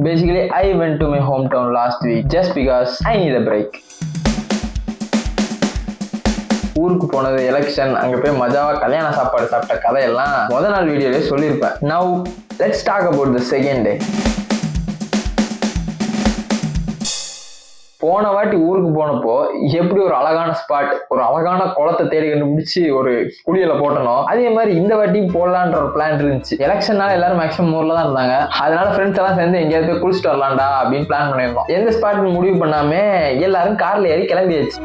Basically, I went to my hometown last week just because I need a break. ஊருக்கு போனது, election, அங்க போய் மஜாவா கல்யாண சாப்பாடு சாப்பிட்ட கதையெல்லாம் முதல் நாள் வீடியோலே சொல்லியிருப்பேன். Now let's talk about the second day. போன வாட்டி ஊருக்கு போனப்போ எப்படி ஒரு அழகான ஸ்பாட், ஒரு அழகான குளத்தை தேடி கண்டுபிடிச்சு ஒரு குளியல போட்டணும், அதே மாதிரி இந்த வாட்டியும் போடலான்ற ஒரு பிளான் இருந்துச்சு. எலெக்ஷன்னால எல்லாரும் மேக்ஸிமம் ஊர்ல தான் இருந்தாங்க. அதனால ஃப்ரெண்ட்ஸ் எல்லாம் சேர்ந்து எங்கேயாவது போய் குளிச்சுட்டு வரலாம்டா அப்படின்னு பிளான் பண்ணியிருந்தோம். எந்த ஸ்பாட்னு முடிவு பண்ணாம எல்லாரும் கார்ல ஏறி கிளம்பியாச்சு.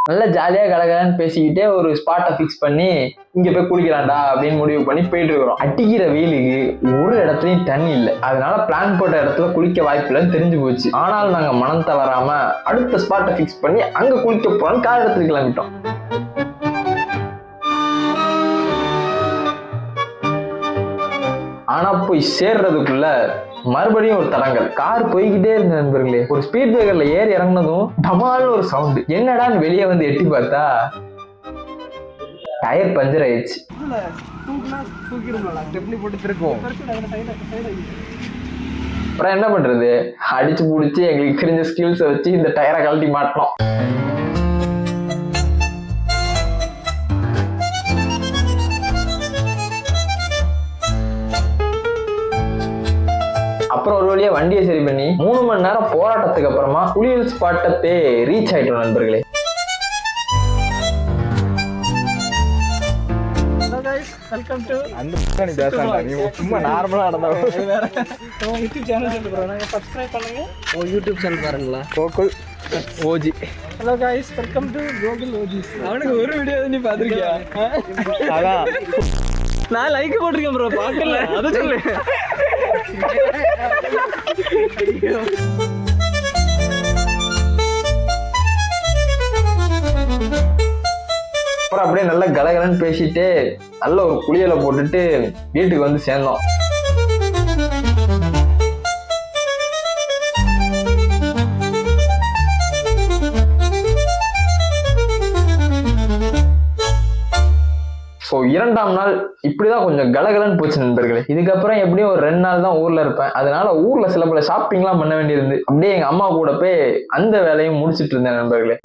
நல்ல ஜாலியா கலகலன்னு பேசிக்கிட்டே ஒரு ஸ்பாட்டை பிக்ஸ் பண்ணி இங்க போய் குளிக்கலாம்டா அப்படின்னு முடிவு பண்ணி போயிட்டு இருக்கிறோம். அடிக்கிற வெயிலுக்கு ஒரு இடத்துலயும் தண்ணி இல்லை. அதனால பிளான் போட்ட இடத்துல குளிக்க வாய்ப்பு இல்லைன்னு தெரிஞ்சு போச்சு. ஆனாலும் நாங்க மனம் தளராம அடுத்த ஸ்பாட்டை பிக்ஸ் பண்ணி அங்க குளிக்க போறோம்னு கார் எடுத்துட்டு கிளம்பிட்டோம். ஆனா போய் சேர்றதுக்குள்ள மறுபடியும் ஒரு தடங்கல். கார் போய்கிட்டே இருந்த நண்பர்களே, ஒரு ஸ்பீட் பிரேக்கர்ல ஏறி இறங்கினதும் டமால்னு ஒரு சவுண்டு. என்னடான்னு வெளியே வந்து எட்டி பார்த்தா டயர் பஞ்சர் ஆயிடுச்சு. அப்புறம் என்ன பண்றது, அடிச்சு புடிச்சு எங்களுக்கு தெரிஞ்ச ஸ்கில்ஸை வச்சு இந்த டயரை கழட்டி மாட்டோம். அப்புறம் ஒரு வழியா வண்டியை சரி பண்ணி 3 மணி நேரம் போராட்டத்துக்கு அப்புறமா குளியல் ஸ்பாட்டத்தை ரீச் ஆயிட்டோம் நண்பர்களே. வெல்கம் டு சும்மா நார்மலா நடந்தா யூடியூப் சேனல் சப்ஸ்கிரைப் பண்ணுங்க. யூடியூப் சேனல் பாருங்களா, Gokul OG. Hello guys, welcome to Gokul OG. அவனுக்கு ஒரு வீடியோ நீ பாத்துக்கியா? அதான் நான் லைக் போட்டுருக்கேன் ப்ரோ, பார்க்கல அத சொல்லு. அப்புறம் அப்படியே நல்ல கலகலன்னு பேசிட்டு நல்ல ஒரு குளியலை போட்டுட்டு வீட்டுக்கு வந்து சேர்ந்தோம். ஸோ 2ஆம் நாள் இப்படிதான் கொஞ்சம் கலகலன்னு போச்சு நண்பர்களே. இதுக்கப்புறம் எப்படியும் ஒரு 2 நாள் தான் ஊர்ல இருப்பேன். அதனால ஊர்ல சில பல ஷாப்பிங்லாம் பண்ண வேண்டியிருந்து அப்படியே எங்க அம்மா கூட போய் அந்த வேலையும் முடிச்சிட்டு இருந்தேன் நண்பர்களே.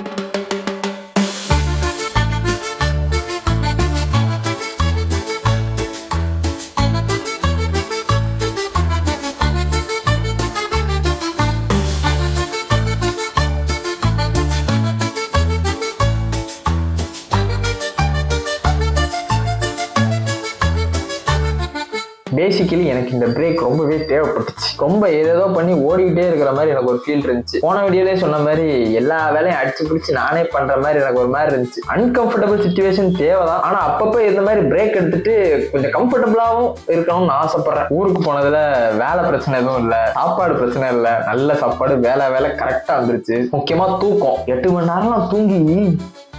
பேசிக்கலி எனக்கு இந்த பிரேக் ரொம்பவே தேவைப்பட்டுச்சு. ரொம்ப ஏதேதோ பண்ணி ஓடிக்கிட்டே இருக்கிற மாதிரி எனக்கு ஒரு ஃபீல் இருந்துச்சு. போன வீடியோலே சொன்ன மாதிரி எல்லா வேலையும் அடிச்சு பிடிச்சி நானே பண்ற மாதிரி எனக்கு ஒரு மாதிரி இருந்துச்சு. அன்கம்ஃபர்டபுள் சிச்சுவேஷன் தேவைதான். ஆனா அப்பப்போ இந்த மாதிரி பிரேக் எடுத்துட்டு கொஞ்சம் கம்ஃபர்டபுளாவும் இருக்கணும்னு ஆசைப்படுறேன். ஊருக்கு போனதுல வேலை பிரச்சனை எதுவும் இல்லை, சாப்பாடு பிரச்சனை இல்லை, நல்ல சாப்பாடு, வேலை கரெக்டா வந்துருச்சு. முக்கியமா தூக்கம். 8 மணி நேரம் நான் தூங்கி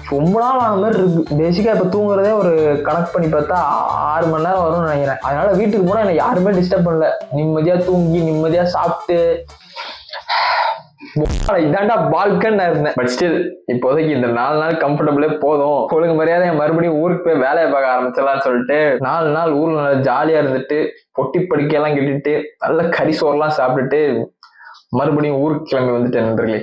ரொம்ப நாள் ஆன மாதிரி இருக்கு. பேசிக்கா இப்ப தூங்குறதே ஒரு கணக்கு பண்ணி பார்த்தா 6 மணி நேரம் வரும்னு நினைக்கிறேன். அதனால வீட்டுக்கு போனா என்னை யாருமே டிஸ்டர்ப் பண்ணல. நிம்மதியா தூங்கி நிம்மதியா சாப்பிட்டு இதாண்டா பால்கன்னு இருந்தேன். பட் ஸ்டில் இப்போதைக்கு இந்த 4 நாள் கம்ஃபர்டபுளே போதும். ஒழுங்கு மரியாதை என் மறுபடியும் ஊருக்கு போய் வேலையை பார்க்க ஆரம்பிச்சிடலாம்னு சொல்லிட்டு 4 நாள் ஊர்ல நல்லா ஜாலியா இருந்துட்டு பொட்டி படுக்கையெல்லாம் கட்டிட்டு நல்ல கறி சோறுலாம் சாப்பிட்டுட்டு மறுபடியும் ஊருக்கு கிளம்பி வந்துட்டேன் நண்பர்களே.